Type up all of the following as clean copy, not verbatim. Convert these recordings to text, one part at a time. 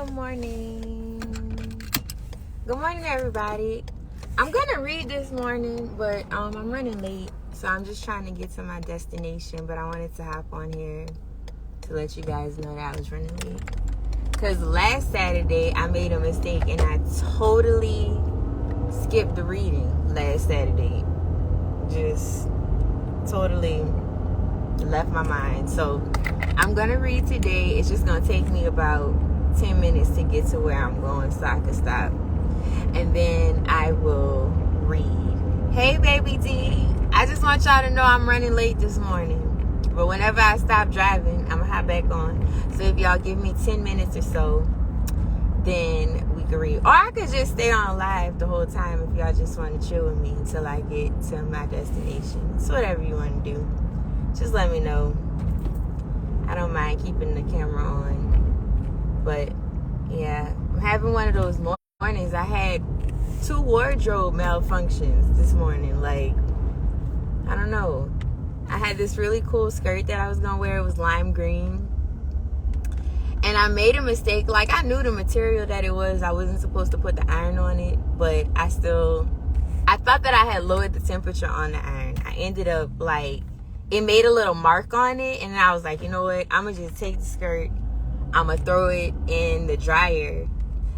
Good morning. Good morning, everybody. I'm gonna read this morning, but I'm running late, so I'm just trying to get to my destination. But I wanted to hop on here to let you guys know that I was running late. Because last Saturday, I made a mistake and I totally skipped the reading last Saturday. Just totally left my mind. So I'm going to read today. It's just going to take me about 10 minutes to get to where I'm going so I can stop. And then I will read. Hey, baby D. I just want y'all to know I'm running late this morning. But whenever I stop driving, I'm going to hop back on. So if y'all give me 10 minutes or so, then we can read. Or I could just stay on live the whole time if y'all just want to chill with me until I get to my destination. It's whatever you want to do. Just let me know. I don't mind keeping the camera on. But, yeah. I'm having one of those mornings. I had 2 wardrobe malfunctions this morning. Like, I don't know. I had this really cool skirt that I was going to wear. It was lime green. And I made a mistake. Like, I knew the material that it was. I wasn't supposed to put the iron on it. But I thought that I had lowered the temperature on the iron. I ended up, like, it made a little mark on it. And I was like, you know what? I'm going to just take the skirt. I'm going to throw it in the dryer.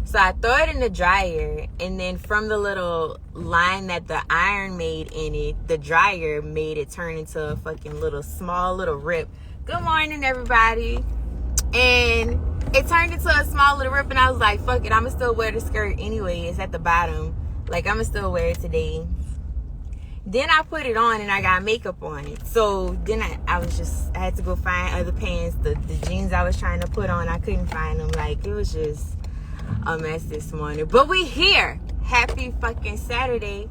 So I throw it in the dryer, and then from the little line that the iron made in it, the dryer made it turn into a fucking small little rip. Good morning, everybody. And it turned into a small little rip, and I was like, fuck it, I'ma still wear the skirt anyway. It's at the bottom. Like, I'ma still wear it today. Then I put it on, and I got makeup on it. So then I had to go find other pants. The jeans I was trying to put on, I couldn't find them. Like, it was just a mess this morning. But we here. Happy fucking Saturday.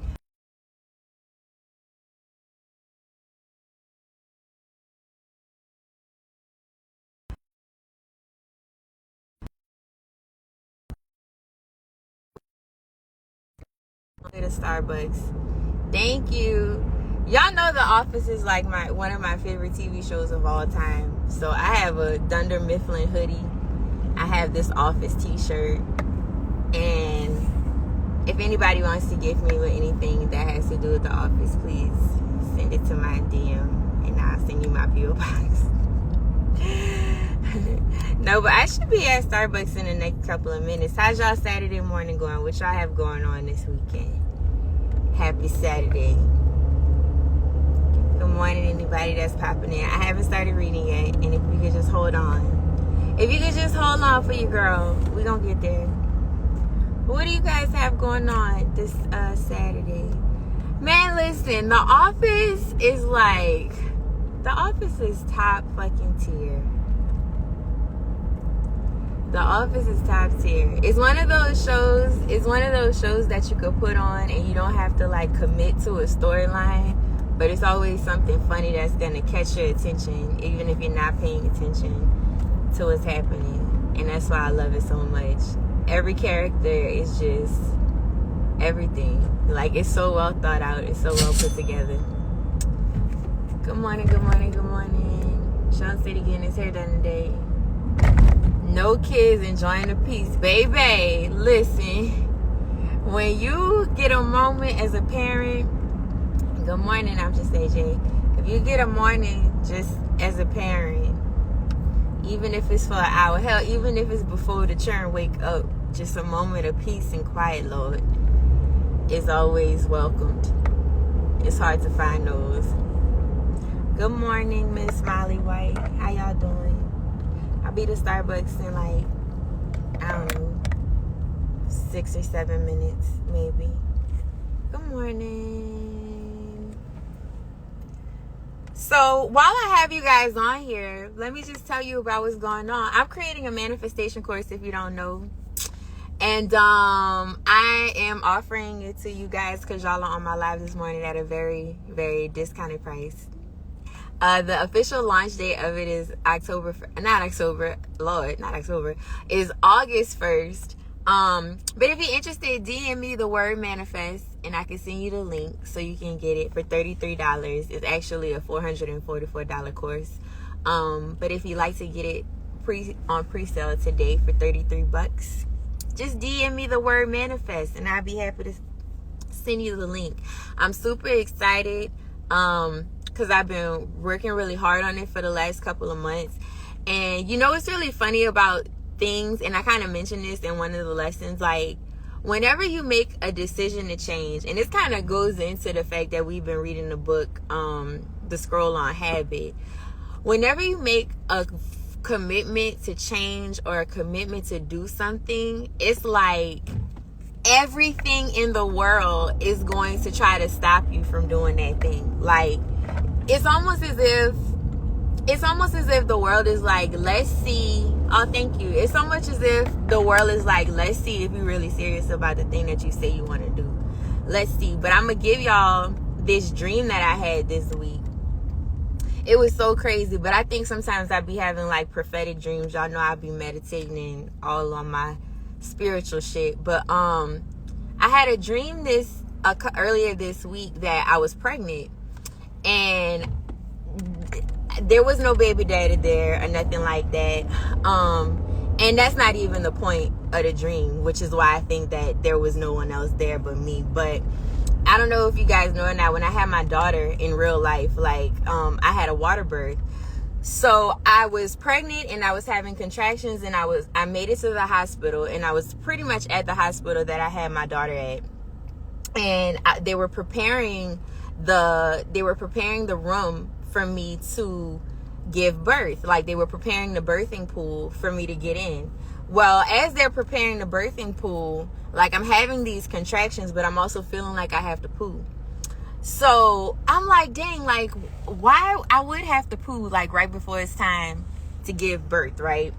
To Starbucks. Thank you. Y'all know The Office is like one of my favorite TV shows of all time. So I have a Dunder Mifflin hoodie. I have this Office t-shirt. And if anybody wants to gift me with anything that has to do with The Office, please send it to my DM and I'll send you my P.O. box. No, but I should be at Starbucks in the next couple of minutes. How's y'all Saturday morning going? What y'all have going on this weekend? Happy Saturday. Good morning, anybody that's popping in. I haven't started reading yet, and if you could just hold on. If you could just hold on for your girl, we're going to get there. What do you guys have going on this Saturday? Man, listen, The Office is top fucking tier. The Office is top tier. It's one of those shows that you could put on and you don't have to like commit to a storyline, but it's always something funny that's gonna catch your attention, even if you're not paying attention to what's happening. And that's why I love it so much. Every character is just everything. Like, it's so well thought out. It's so well put together. Good morning, good morning, good morning. Sean City getting his hair done today. No kids, enjoying the peace. Baby, listen. When you get a moment as a parent, good morning, I'm just AJ. If you get a morning just as a parent, even if it's for an hour, hell, even if it's before the children wake up, just a moment of peace and quiet, Lord, is always welcomed. It's hard to find those. Good morning, Miss Molly White. How y'all doing? I'll be to Starbucks in like, I don't know, 6 or 7 minutes, maybe. Good morning. So while I have you guys on here, let me just tell you about what's going on. I'm creating a manifestation course, if you don't know. And I am offering it to you guys because y'all are on my live this morning at a very, very discounted price. The official launch date of it is is August 1st. But if you're interested, DM me the word manifest and I can send you the link so you can get it for $33. It's actually a $444 course. But if you like to get it pre-sale today for $33. Just DM me the word manifest and I'll be happy to send you the link. I'm super excited because I've been working really hard on it for the last couple of months. And you know what's really funny about things, and I kind of mentioned this in one of the lessons, like whenever you make a decision to change, and this kind of goes into the fact that we've been reading the book The Scroll on Habit. Whenever you make a commitment to change or a commitment to do something, it's like everything in the world is going to try to stop you from doing that thing. Like it's almost as if the world is like, let's see. Oh, thank you. It's so much as if the world is like, let's see if you're really serious about the thing that you say you want to do. Let's see. But I'm gonna give y'all this dream that I had this week. It was so crazy, but I think sometimes I be having like prophetic dreams. Y'all know I be meditating all on my spiritual shit. But I had a dream earlier this week that I was pregnant, and there was no baby daddy there or nothing like that. And that's not even the point of the dream, which is why I think that there was no one else there but me. But I don't know if you guys know or not, when I had my daughter in real life, like I had a water birth. So I was pregnant and I was having contractions, and I made it to the hospital, and I was pretty much at the hospital that I had my daughter at. And they were preparing the room for me to give birth. Like they were preparing the birthing pool for me to get in. Well, as they're preparing the birthing pool, like I'm having these contractions, but I'm also feeling like I have to poo. So I'm like, dang, like why I would have to poo like right before it's time to give birth, right?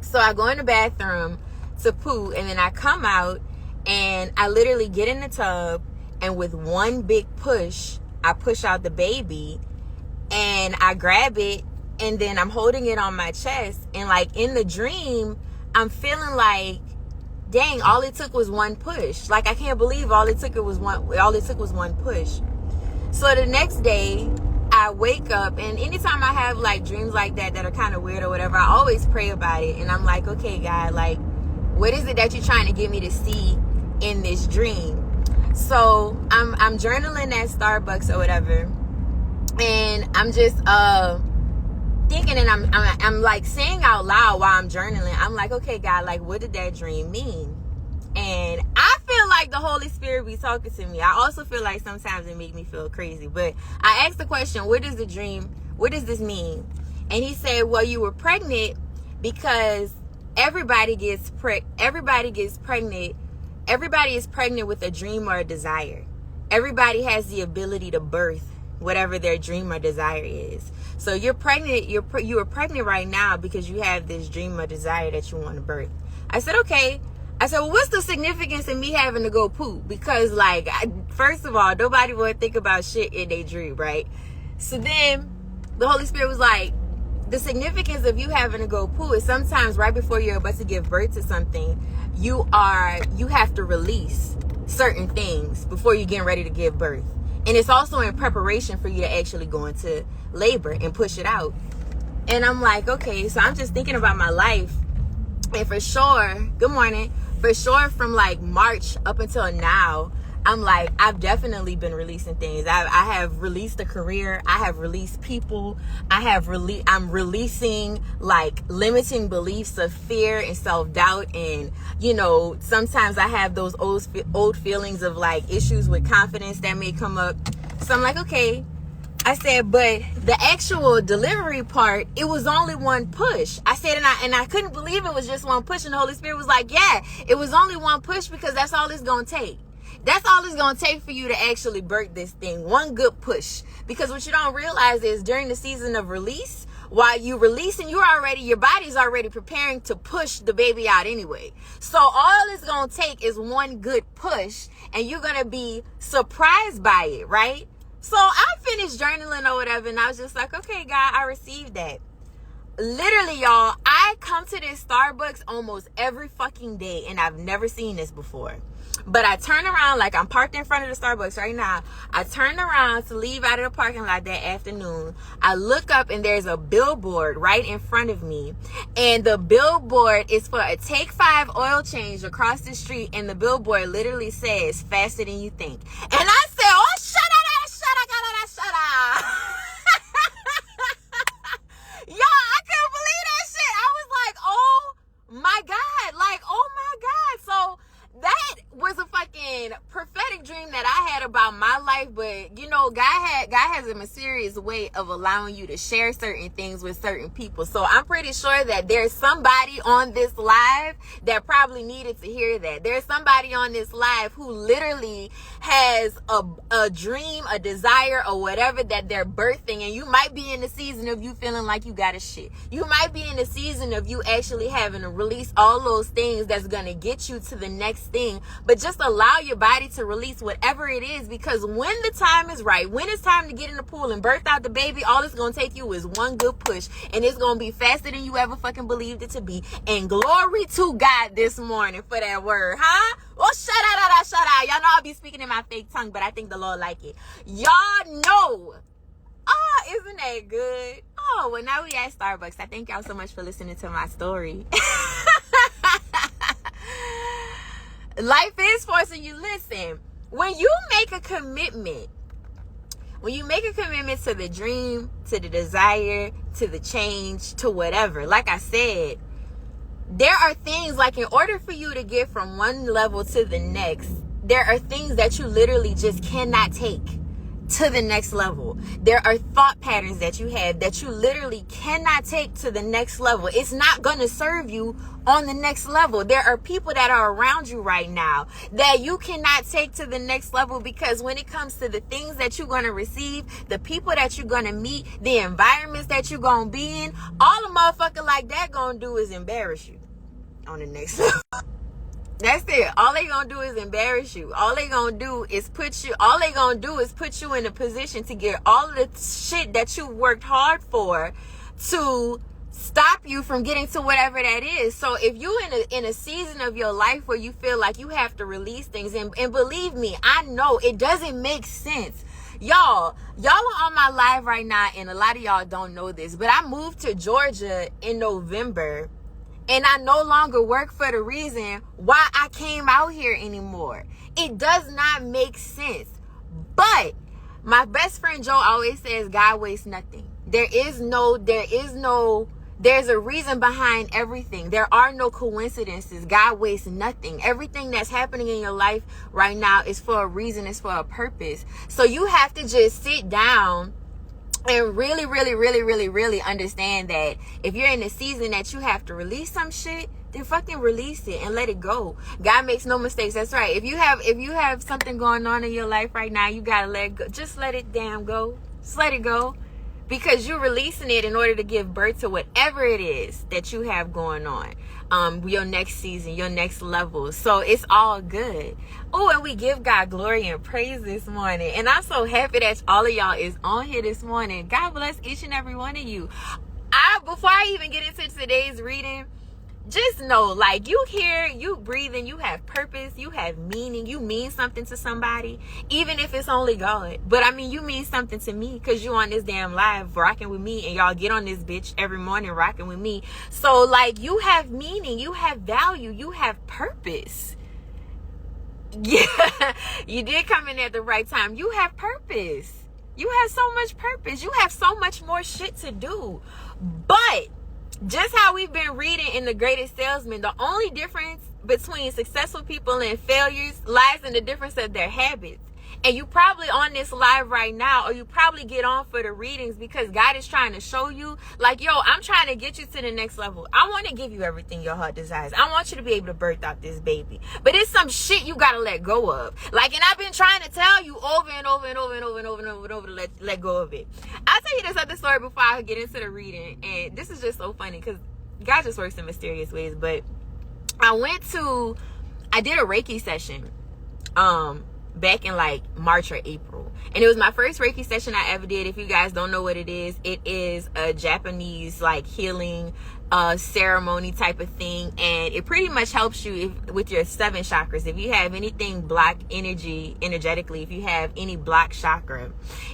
So I go in the bathroom to poo, and then I come out and I literally get in the tub, and with one big push, I push out the baby, and I grab it, and then I'm holding it on my chest. And like in the dream, I'm feeling like, dang, all it took was one push. Like I can't believe all it took was one push. So the next day I wake up, and anytime I have like dreams like that are kind of weird or whatever, I always pray about it. And I'm like, okay, God, like what is it that you're trying to get me to see in this dream? So I'm journaling at Starbucks or whatever. And I'm just thinking, and I'm like saying out loud while I'm journaling, I'm like, okay, God, like what did that dream mean? And I feel like the Holy Spirit be talking to me. I also feel like sometimes it make me feel crazy. But I asked the question, what is the dream? What does this mean? And he said, well, you were pregnant because everybody is pregnant. Everybody is pregnant with a dream or a desire. Everybody has the ability to birth whatever their dream or desire is. So you're pregnant, you are pregnant right now because you have this dream or desire that you want to birth. I said, okay. I said, well, what's the significance in me having to go poop? Because like, first of all, nobody would think about shit in their dream, right? So then the Holy Spirit was like, the significance of you having to go poo is sometimes right before you're about to give birth to something, you have to release certain things before you're getting ready to give birth. And it's also in preparation for you to actually go into labor and push it out. And I'm like, okay, so I'm just thinking about my life. And for sure, good morning, for sure from like March up until now, I'm like, I've definitely been releasing things. I have released a career. I have released people. I'm releasing like limiting beliefs of fear and self-doubt. And, you know, sometimes I have those old feelings of like issues with confidence that may come up. So I'm like, okay. I said, but the actual delivery part, it was only one push. I said, and I couldn't believe it was just one push. And the Holy Spirit was like, yeah, it was only one push because that's all it's going to take. That's all it's going to take for you to actually birth this thing. One good push. Because what you don't realize is during the season of release, while you releasing, your body's already preparing to push the baby out anyway. So all it's going to take is one good push, and you're going to be surprised by it, right? So I finished journaling or whatever, and I was just like, okay, God, I received that. Literally, y'all, I come to this Starbucks almost every fucking day, and I've never seen this before. But I turn around, like I'm parked in front of the Starbucks right now. I turn around to leave out of the parking lot that afternoon. I look up and there's a billboard right in front of me. And the billboard is for a Take 5 oil change across the street. And the billboard literally says, faster than you think. And I said, oh, shut up. Yo, I couldn't believe that shit. I was like, oh my God. Like, oh my God. So that was a fucking prophetic dream that I had about my life. But you know, God has a mysterious way of allowing you to share certain things with certain people. So I'm pretty sure that there's somebody on this live that probably needed to hear that. There's somebody on this live who literally has a dream, a desire, or whatever that they're birthing. And you might be in the season of you feeling like you got a shit. You might be in the season of you actually having to release all those things that's gonna get you to the next thing. But just allow your body to release whatever it is, because when the time is right, when it's time to get in the pool and birth out the baby, all it's gonna take you is one good push, and it's gonna be faster than you ever fucking believed it to be. And glory to God this morning for that word, huh? Oh, shut out. Y'all know I'll be speaking in my fake tongue, but I think the Lord like it. Y'all know. Oh, isn't that good? Oh, well, now we at Starbucks. I thank y'all so much for listening to my story. Life is forcing you. Listen, when you make a commitment to the dream, to the desire, to the change, to whatever, like I said, there are things, like, in order for you to get from one level to the next, there are things that you literally just cannot take to the next level. There are thought patterns that you have that you literally cannot take to the next level. It's not going to serve you on the next level. There are people that are around you right now that you cannot take to the next level, because when it comes to the things that you're going to receive, the people that you're going to meet, the environments that you're going to be in, all a motherfucker like that going to do is embarrass you on the next level. That's it. All they gonna do is embarrass you. All they gonna do is put you in a position to get all of the shit that you worked hard for to stop you from getting to whatever that is. So if you in a season of your life where you feel like you have to release things, and believe me, I know it doesn't make sense. Y'all are on my live right now, and a lot of y'all don't know this, but I moved to Georgia in November. And I no longer work for the reason why I came out here anymore. It does not make sense. But my best friend Joe always says God wastes nothing. There's a reason behind everything. There are no coincidences. God wastes nothing. Everything that's happening in your life right now is for a reason. It's for a purpose. So you have to just sit down and really, really, really, really, really understand that if you're in a season that you have to release some shit, then fucking release it and let it go. God makes no mistakes. That's right. If you have something going on in your life right now, you gotta let it go. Just let it damn go. Just let it go. Because you're releasing it in order to give birth to whatever it is that you have going on. Your next season, your next level. So it's all good. Oh, and we give God glory and praise this morning. And I'm so happy that all of y'all is on here this morning. God bless each and every one of you. Before I even get into today's reading, just know, like, you here, you breathing, you have purpose, you have meaning, you mean something to somebody, even if it's only God. But I mean, you mean something to me because you on this damn live rocking with me, and y'all get on this bitch every morning rocking with me. So, like, you have meaning, you have value, you have purpose. Yeah, you did come in at the right time. You have purpose. You have so much purpose. You have so much more shit to do. But just how we've been reading in The Greatest Salesman, the only difference between successful people and failures lies in the difference of their habits. And you probably on this live right now, or you probably get on for the readings because God is trying to show you, like, yo, I'm trying to get you to the next level. I want to give you everything your heart desires. I want you to be able to birth out this baby. But it's some shit you got to let go of. Like, and I've been trying to tell you over and over and over and over and over and over and over to let go of it. I'll tell you this other story before I get into the reading. And this is just so funny because God just works in mysterious ways. But I did a Reiki session. back in like March or April. And it was my first Reiki session I ever did. If you guys don't know what it is a Japanese like healing ceremony type of thing, and it pretty much helps you with your 7 chakras. If you have anything blocked energetically, if you have any blocked chakra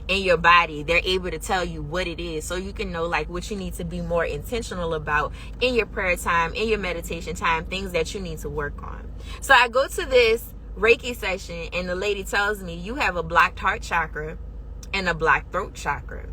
in your body, they're able to tell you what it is, so you can know like what you need to be more intentional about in your prayer time, in your meditation time, things that you need to work on. So I go to this Reiki session, and the lady tells me, you have a blocked heart chakra and a blocked throat chakra.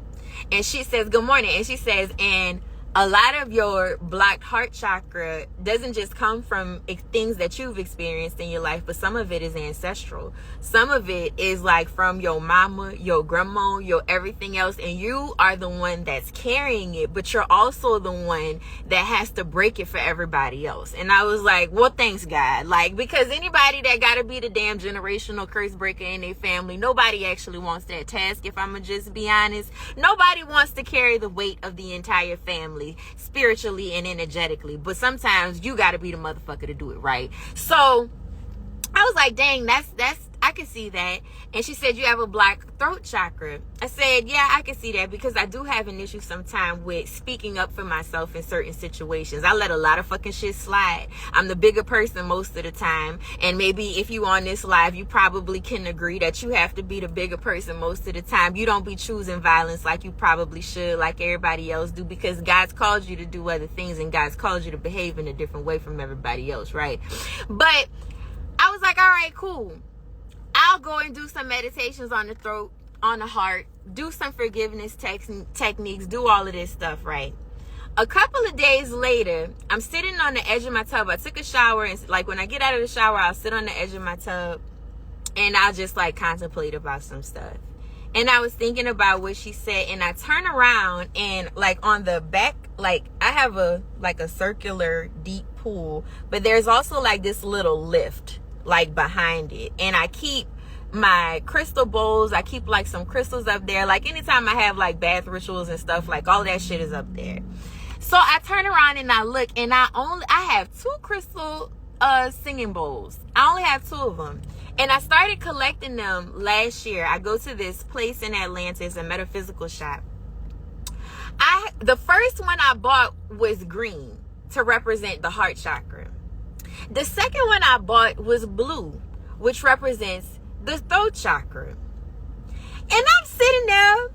And she says, good morning. And she says, and a lot of your blocked heart chakra doesn't just come from things that you've experienced in your life, but some of it is ancestral. Some of it is like from your mama, your grandma, your everything else, and you are the one that's carrying it, but you're also the one that has to break it for everybody else. And I was like, well, thanks God. Like, because anybody that gotta be the damn generational curse breaker in their family, nobody actually wants that task. If I'm gonna just be honest, nobody wants to carry the weight of the entire family, spiritually and energetically, but sometimes you got to be the motherfucker to do it, right? So I was like, dang, that's I can see that. And she said, you have a blocked throat chakra. I said, yeah, I can see that, because I do have an issue sometimes with speaking up for myself in certain situations. I let a lot of fucking shit slide. I'm the bigger person most of the time, and maybe if you on this live, you probably can agree that you have to be the bigger person most of the time. You don't be choosing violence like you probably should, like everybody else do, because God's called you to do other things, and God's called you to behave in a different way from everybody else, right? But I was like, all right, cool. I'll go and do some meditations on the throat, on the heart, do some forgiveness techniques, do all of this stuff, right? A couple of days later, I'm sitting on the edge of my tub. I took a shower, and like when I get out of the shower, I'll sit on the edge of my tub and I'll just like contemplate about some stuff. And I was thinking about what she said, and I turn around, and like on the back, like I have a circular deep pool, but there's also like this little lift like behind it, and I keep my crystal bowls, I keep like some crystals up there. Like anytime I have like bath rituals and stuff, like all that shit is up there. So I turn around and I look, and I have 2 crystal singing bowls. I only have 2 of them, and I started collecting them last year. I go to this place in Atlanta, it's a metaphysical shop. The first one I bought was green to represent the heart chakra. The second one I bought was blue, which represents the throat chakra. And I'm sitting there, and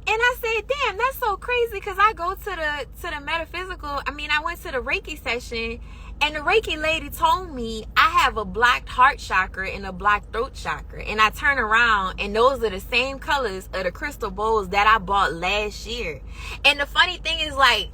I said, damn, that's so crazy, because I go to the metaphysical, I went to the Reiki session, and the Reiki lady told me I have a blocked heart chakra and a blocked throat chakra. And I turn around, and those are the same colors of the crystal bowls that I bought last year. And the funny thing is, like,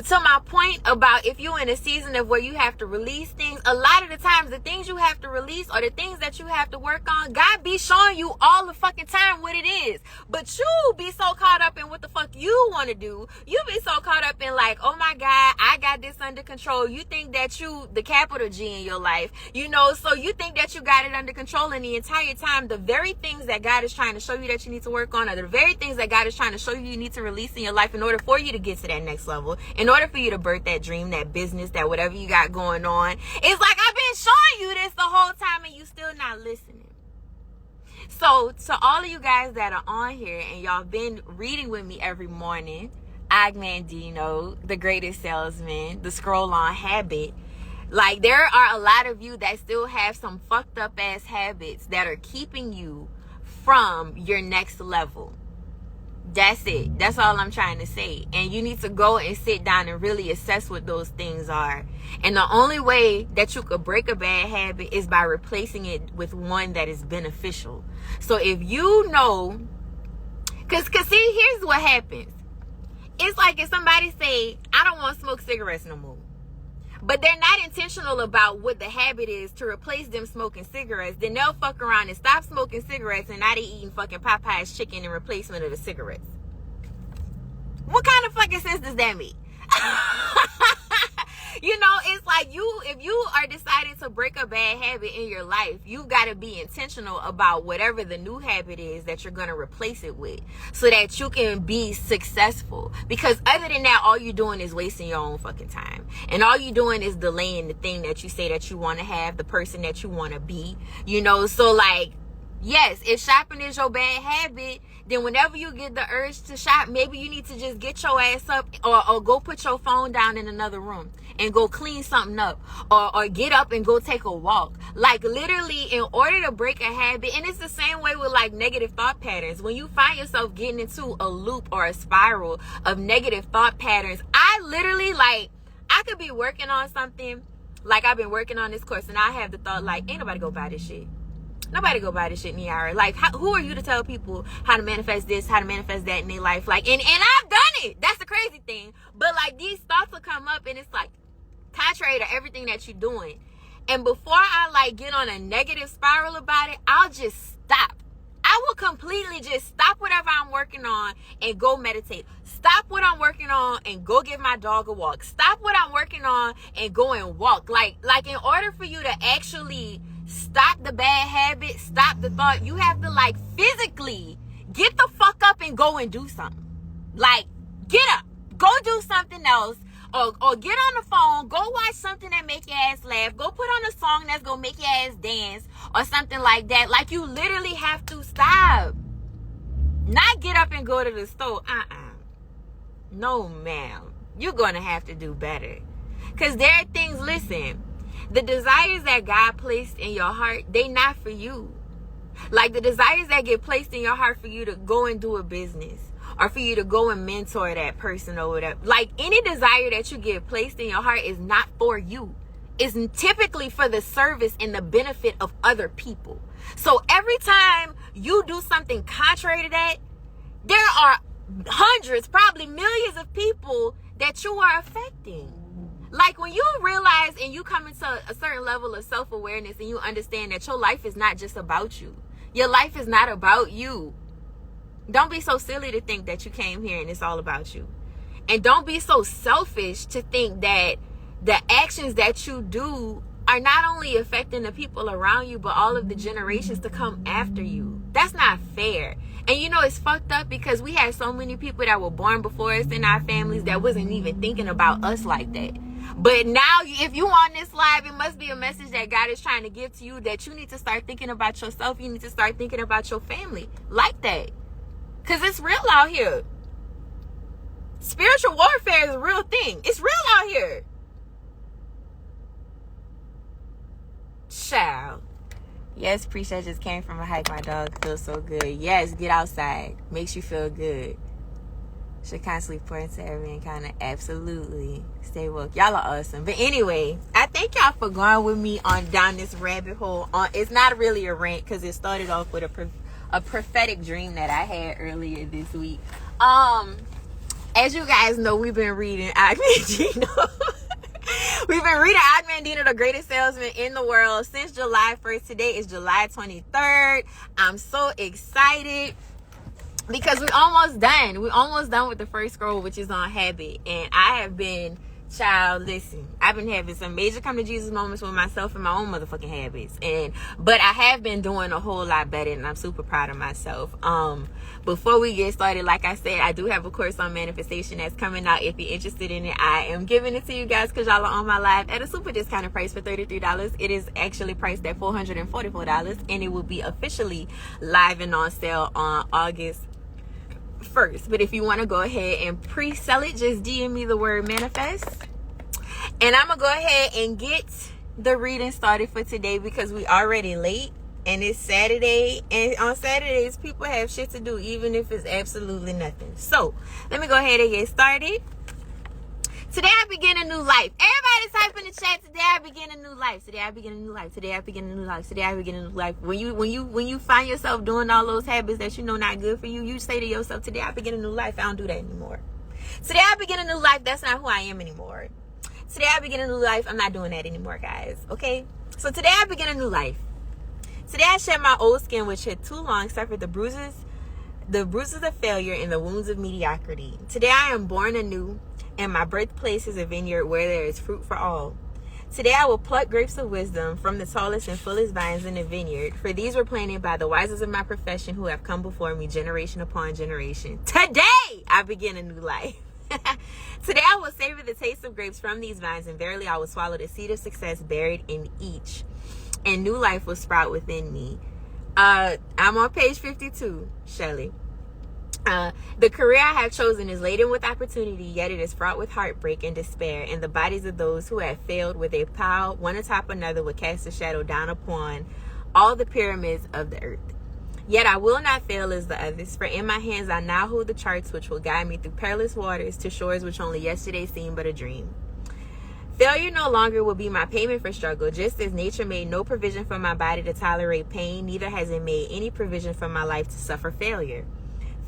to my point about if you're in a season of where you have to release things, a lot of the times the things you have to release or the things that you have to work on, God be showing you all the fucking time what it is. But you be so caught up in what the fuck you want to do. You be so caught up in like, oh my God, I got this under control. You think that you the capital G in your life, so you think that you got it under control, and the entire time the very things that God is trying to show you that you need to work on are the very things that God is trying to show you need to release in your life in order for you to get to that next level. In order for you to birth that dream, that business, that whatever you got going on. It's like I've been showing you this the whole time, and you still not listening. So to all of you guys that are on here and y'all been reading with me every morning, Agmandino, the greatest salesman, the scroll on habit, like there are a lot of you that still have some fucked up ass habits that are keeping you from your next level. That's it. That's all I'm trying to say. And you need to go and sit down and really assess what those things are. And the only way that you could break a bad habit is by replacing it with one that is beneficial. So if you know, cause see, here's what happens. It's like if somebody say, I don't want to smoke cigarettes no more, but they're not intentional about what the habit is to replace them smoking cigarettes, then they'll fuck around and stop smoking cigarettes, and now they eating fucking Popeye's chicken in replacement of the cigarettes. What kind of fucking sense does that make? It's like if you are deciding to break a bad habit in your life, you got to be intentional about whatever the new habit is that you're going to replace it with, so that you can be successful. Because other than that, all you're doing is wasting your own fucking time, and all you're doing is delaying the thing that you say that you want to have, the person that you want to be. So like, Yes, if shopping is your bad habit, then whenever you get the urge to shop, maybe you need to just get your ass up, or go put your phone down in another room and go clean something up, or get up and go take a walk. Like, literally, in order to break a habit, and it's the same way with like negative thought patterns. When you find yourself getting into a loop or a spiral of negative thought patterns, I literally, like, I could be working on something, like I've been working on this course, and I have the thought, like, ain't nobody go buy this shit. Nobody go buy this shit, Neira. Like, who are you to tell people how to manifest this, how to manifest that in their life? Like, and I've done it. That's the crazy thing. But like, these thoughts will come up, and it's like contrary to everything that you're doing. And before I like get on a negative spiral about it, I'll just stop. I will completely just stop whatever I'm working on and go meditate. Stop what I'm working on and go give my dog a walk. Stop what I'm working on and go and walk. Like in order for you to actually stop the bad habit, stop the thought, you have to like physically get the fuck up and go and do something. Like, get up, go do something else, or get on the phone, go watch something that make your ass laugh, go put on a song that's gonna make your ass dance, or something like that. Like, you literally have to stop. Not get up and go to the store. No, ma'am. You're gonna have to do better. Because there are things, listen, the desires that God placed in your heart, they not for you. Like, the desires that get placed in your heart for you to go and do a business, or for you to go and mentor that person or whatever. Like, any desire that you get placed in your heart is not for you. It's typically for the service and the benefit of other people. So every time you do something contrary to that, there are hundreds, probably millions of people that you are affecting. Like, when you realize and you come into a certain level of self-awareness and you understand that your life is not just about you. Your life is not about you. Don't be so silly to think that you came here and it's all about you. And don't be so selfish to think that the actions that you do are not only affecting the people around you, but all of the generations to come after you. That's not fair. And you know, it's fucked up because we have so many people that were born before us in our families that wasn't even thinking about us like that. But now, if you on this live, it must be a message that God is trying to give to you, that you need to start thinking about yourself. You need to start thinking about your family like that. Because it's real out here. Spiritual warfare is a real thing. It's real out here. Child. Yes, Preach, just came from a hike. My dog feels so good. Yes, get outside. Makes you feel good. Should constantly pour into every encounter. Absolutely. Stay woke. Y'all are awesome. But anyway, I thank y'all for going with me down this rabbit hole. It's not really a rant because it started off with a prophetic dream that I had earlier this week. As you guys know, we've been reading Mandino. We've been reading Mandino, the greatest salesman in the world, since July 1st. Today is July 23rd. I'm so excited because we're almost done. We're almost done with the first scroll, which is on habit. And I have been, child, listen, I've been having some major come to Jesus moments with myself and my own motherfucking habits. But I have been doing a whole lot better, and I'm super proud of myself. Before we get started, like I said, I do have a course on manifestation that's coming out. If you're interested in it, I am giving it to you guys because y'all are on my live at a super discounted price for $33. It is actually priced at $444, and it will be officially live and on sale on August 1st. But if you want to go ahead and pre-sell it, just DM me the word manifest, and I'm gonna go ahead and get the reading started for today because we already late and it's Saturday, and on Saturdays people have shit to do, even if it's absolutely nothing. So let me go ahead and get started. Today I begin a new life. Everybody type in the chat. Today I begin a new life. Today I begin a new life. Today I begin a new life. Today I begin a new life. When you find yourself doing all those habits that you know not good for you, you say to yourself, today I begin a new life. I don't do that anymore. Today I begin a new life. That's not who I am anymore. Today I begin a new life. I'm not doing that anymore, guys. Okay? So today I begin a new life. Today I shed my old skin, which had too long suffered the bruises of failure and the wounds of mediocrity. Today I am born anew, and my birthplace is a vineyard where there is fruit for all. Today I will pluck grapes of wisdom from the tallest and fullest vines in the vineyard, for these were planted by the wisest of my profession who have come before me generation upon generation. Today I begin a new life. Today I will savor the taste of grapes from these vines, and verily I will swallow the seed of success buried in each, and new life will sprout within me. I'm on page 52, Shelley. The career I have chosen is laden with opportunity, yet it is fraught with heartbreak and despair, and the bodies of those who have failed with a pile, one atop another, will cast a shadow down upon all the pyramids of the earth. Yet I will not fail as the others, for in my hands I now hold the charts which will guide me through perilous waters to shores which only yesterday seemed but a dream. Failure no longer will be my payment for struggle. Just as nature made no provision for my body to tolerate pain, neither has it made any provision for my life to suffer failure.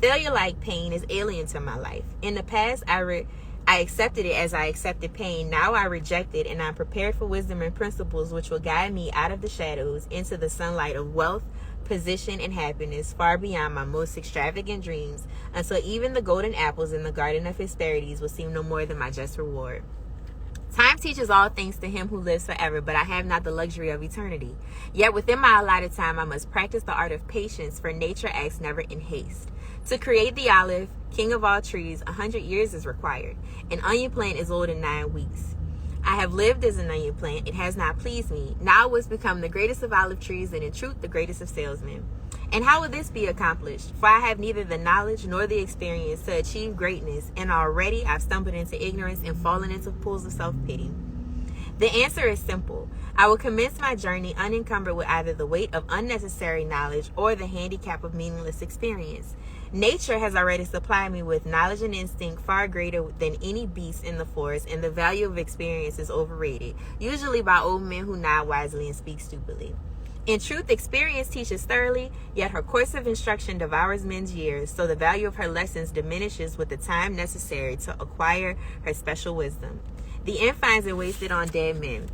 Failure, like pain, is alien to my life. In the past, I accepted it as I accepted pain. Now I reject it, and I'm prepared for wisdom and principles which will guide me out of the shadows into the sunlight of wealth, position, and happiness, far beyond my most extravagant dreams, until even the golden apples in the garden of Hesperides will seem no more than my just reward. Time teaches all things to him who lives forever, but I have not the luxury of eternity. Yet within my allotted time, I must practice the art of patience, for nature acts never in haste. To create the olive, king of all trees, 100 years is required. An onion plant is old in 9 weeks. I have lived as an onion plant. It has not pleased me. Now it has become the greatest of olive trees, and in truth, the greatest of salesmen. And how will this be accomplished? For I have neither the knowledge nor the experience to achieve greatness, and already I've stumbled into ignorance and fallen into pools of self-pity. The answer is simple. I will commence my journey unencumbered with either the weight of unnecessary knowledge or the handicap of meaningless experience. Nature has already supplied me with knowledge and instinct far greater than any beast in the forest, and the value of experience is overrated, usually by old men who nod wisely and speak stupidly. In truth, experience teaches thoroughly, yet her course of instruction devours men's years, so the value of her lessons diminishes with the time necessary to acquire her special wisdom. The end finds it wasted on dead men.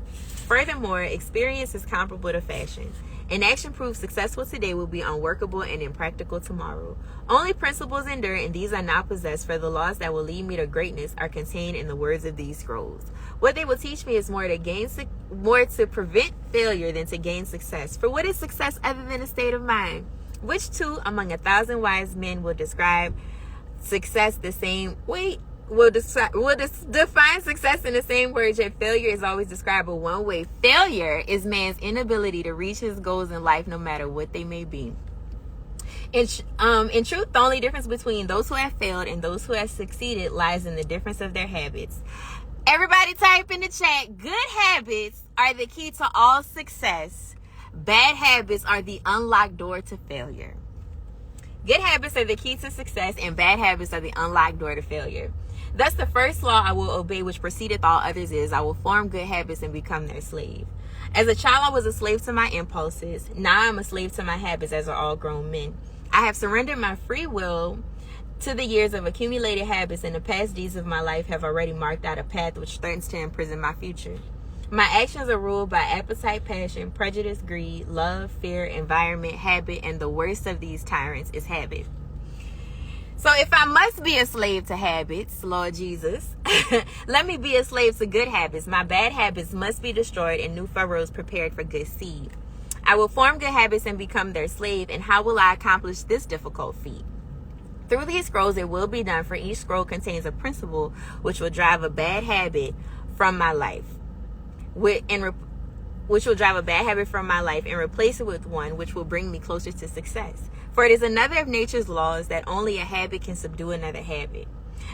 Furthermore, experience is comparable to fashion. An action proved successful today will be unworkable and impractical tomorrow. Only principles endure, and these are now possessed, for the laws that will lead me to greatness are contained in the words of these scrolls. What they will teach me is more to prevent failure than to gain success. For what is success other than a state of mind? Which two among 1,000 wise men will describe success the same way? Will define success in the same words, yet failure is always described in one way. Failure is man's inability to reach his goals in life, no matter what they may be. In truth, the only difference between those who have failed and those who have succeeded lies in the difference of their habits. Everybody type in the chat, good habits are the key to all success. Bad habits are the unlocked door to failure. Good habits are the key to success, and bad habits are the unlocked door to failure. Thus, the first law I will obey, which precedeth all others, is I will form good habits and become their slave. As a child, I was a slave to my impulses. Now I'm a slave to my habits, as are all grown men. I have surrendered my free will to the years of accumulated habits, and the past deeds of my life have already marked out a path which threatens to imprison my future. My actions are ruled by appetite, passion, prejudice, greed, love, fear, environment, habit, and the worst of these tyrants is habit. So if I must be a slave to habits, Lord Jesus, let me be a slave to good habits. My bad habits must be destroyed and new furrows prepared for good seed. I will form good habits and become their slave. And how will I accomplish this difficult feat? Through these scrolls, it will be done, for each scroll contains a principle which will drive a bad habit from my life. Which will drive a bad habit from my life and replace it with one which will bring me closer to success. For it is another of nature's laws that only a habit can subdue another habit.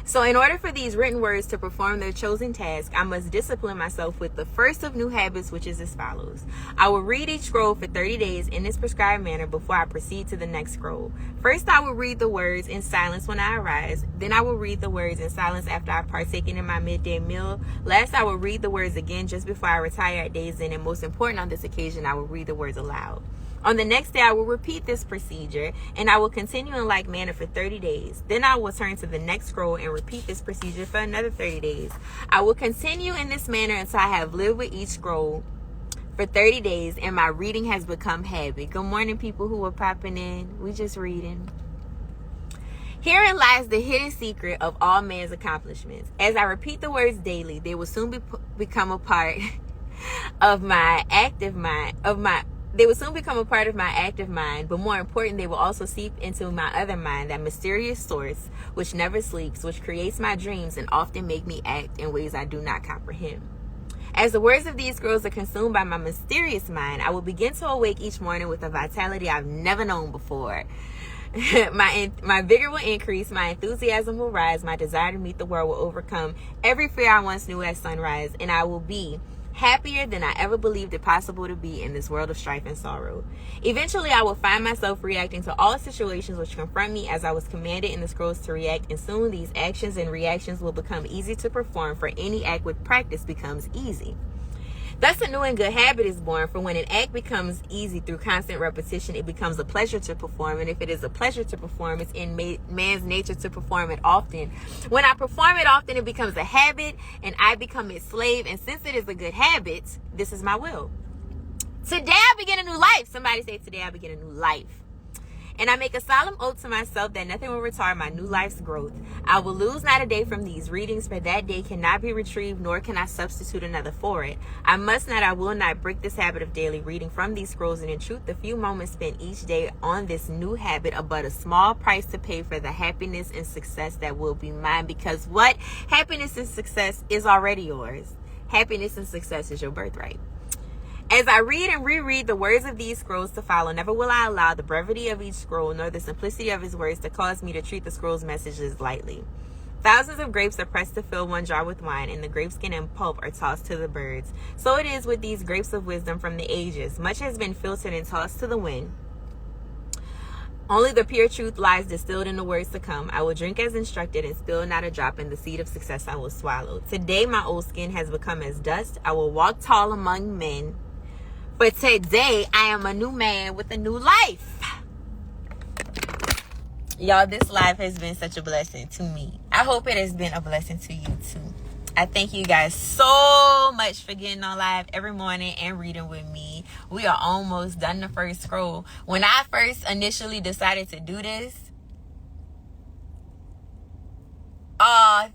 So in order for these written words to perform their chosen task, I must discipline myself with the first of new habits, which is as follows. I will read each scroll for 30 days in this prescribed manner before I proceed to the next scroll. First, I will read the words in silence when I arise. Then I will read the words in silence after I've partaken in my midday meal. Last, I will read the words again just before I retire at day's end. And most important on this occasion, I will read the words aloud. On the next day, I will repeat this procedure, and I will continue in like manner for 30 days. Then I will turn to the next scroll and repeat this procedure for another 30 days. I will continue in this manner until I have lived with each scroll for 30 days, and my reading has become habit. Good morning, people who are popping in. We just reading. Herein lies the hidden secret of all man's accomplishments. As I repeat the words daily, they will soon become a part of my active mind, They will soon become a part of my active mind, but more important, they will also seep into my other mind, that mysterious source which never sleeps, which creates my dreams and often make me act in ways I do not comprehend. As the words of these scrolls are consumed by my mysterious mind, I will begin to awake each morning with a vitality I've never known before. My vigor will increase, my enthusiasm will rise, my desire to meet the world will overcome every fear I once knew at sunrise, and I will be happier than I ever believed it possible to be in this world of strife and sorrow. Eventually, I will find myself reacting to all situations which confront me as I was commanded in the scrolls to react, and soon these actions and reactions will become easy to perform, for any act with practice becomes easy. Thus, a new and good habit is born, for when an act becomes easy through constant repetition, it becomes a pleasure to perform. And if it is a pleasure to perform, it's in man's nature to perform it often. When I perform it often, it becomes a habit, and I become its slave. And since it is a good habit, this is my will. Today, I begin a new life. Somebody say, today, I begin a new life. And I make a solemn oath to myself that nothing will retard my new life's growth. I will lose not a day from these readings, for that day cannot be retrieved, nor can I substitute another for it. I must not, I will not break this habit of daily reading from these scrolls, and in truth, the few moments spent each day on this new habit are but a small price to pay for the happiness and success that will be mine. Because what? Happiness and success is already yours. Happiness and success is your birthright. As I read and reread the words of these scrolls to follow, never will I allow the brevity of each scroll nor the simplicity of his words to cause me to treat the scroll's messages lightly. Thousands of grapes are pressed to fill one jar with wine, and the grape skin and pulp are tossed to the birds. So it is with these grapes of wisdom from the ages. Much has been filtered and tossed to the wind. Only the pure truth lies distilled in the words to come. I will drink as instructed and spill not a drop, in the seed of success I will swallow. Today my old skin has become as dust. I will walk tall among men. But today, I am a new man with a new life. Y'all, this life has been such a blessing to me. I hope it has been a blessing to you, too. I thank you guys so much for getting on live every morning and reading with me. We are almost done the first scroll. When I first initially decided to do this,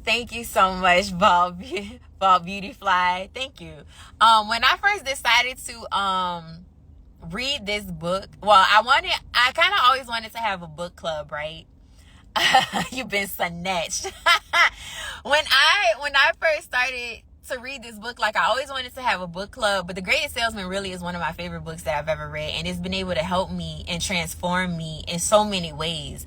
thank you so much, Ball Beauty Fly. Thank you. When I first decided to read this book, well, I kind of always wanted to have a book club, right? You've been snatched. When I first started to read this book, like, I always wanted to have a book club, but The Greatest Salesman really is one of my favorite books that I've ever read, and it's been able to help me and transform me in so many ways.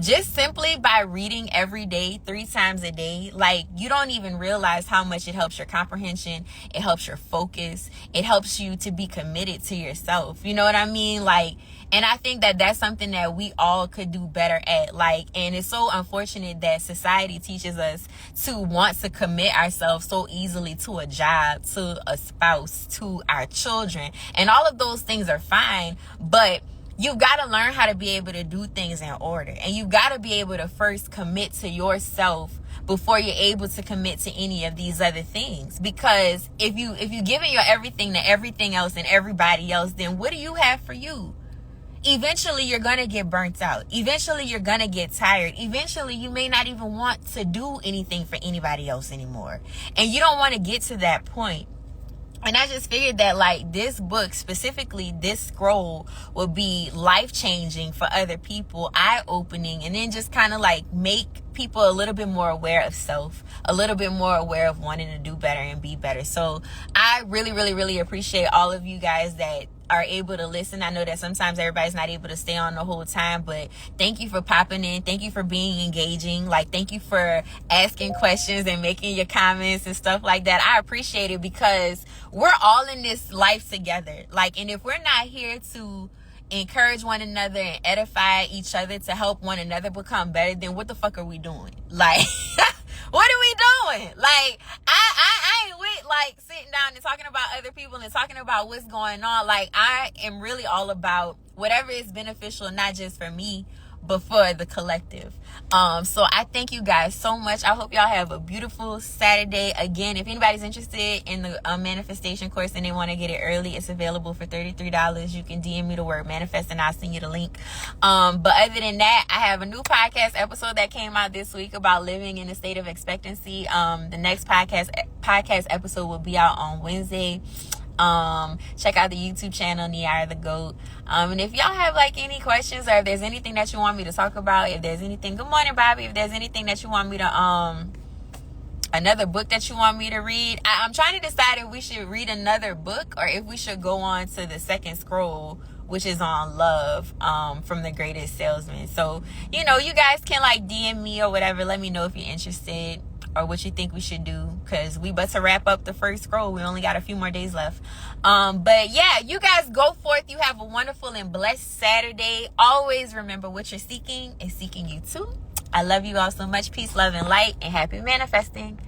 Just simply by reading every day, 3 times a day, like, you don't even realize how much it helps your comprehension, it helps your focus, it helps you to be committed to yourself. You know what I mean? Like, and I think that that's something that we all could do better at. Like, and it's so unfortunate that society teaches us to want to commit ourselves so easily to a job, to a spouse, to our children. And all of those things are fine, but you've got to learn how to be able to do things in order. And you've got to be able to first commit to yourself before you're able to commit to any of these other things. Because if you giving your everything to everything else and everybody else, then what do you have for you? Eventually, you're going to get burnt out. Eventually, you're going to get tired. Eventually, you may not even want to do anything for anybody else anymore. And you don't want to get to that point. And I just figured that, like, this book, specifically this scroll, will be life-changing for other people, eye-opening, and then just kind of, like, make people a little bit more aware of self, a little bit more aware of wanting to do better and be better. So I really, really, really appreciate all of you guys that are able to listen. I know that sometimes everybody's not able to stay on the whole time, but thank you for popping in. Thank you for being engaging. Like, thank you for asking questions and making your comments and stuff like that. I appreciate it, because we're all in this life together. Like, and if we're not here to encourage one another and edify each other to help one another become better, then what the fuck are we doing? Like, what are we doing? Like, I ain't with, like, sitting down and talking about other people and talking about what's going on. Like, I am really all about whatever is beneficial, not just for me, but for the collective. So I thank you guys so much. I hope y'all have a beautiful Saturday. Again, if anybody's interested in the manifestation course and they want to get it early, it's available for $33. You can DM me the word manifest and I'll send you the link. But other than that, I have a new podcast episode that came out this week about living in a state of expectancy. The next podcast episode will be out on Wednesday. Check out the YouTube channel, Neira the G.O.A.T. And if y'all have, like, any questions, or if there's anything that you want me to talk about, if there's anything, good morning, Bobby, if there's anything that you want me to another book that you want me to read. I'm trying to decide if we should read another book or if we should go on to the second scroll, which is on love, from The Greatest Salesman. So, you guys can like DM me or whatever. Let me know if you're interested or what you think we should do, because we about to wrap up the first scroll. We only got a few more days left. But yeah, you guys go forth. You have a wonderful and blessed Saturday. Always remember, what you're seeking is seeking you too. I love you all so much. Peace, love, and light, and happy manifesting.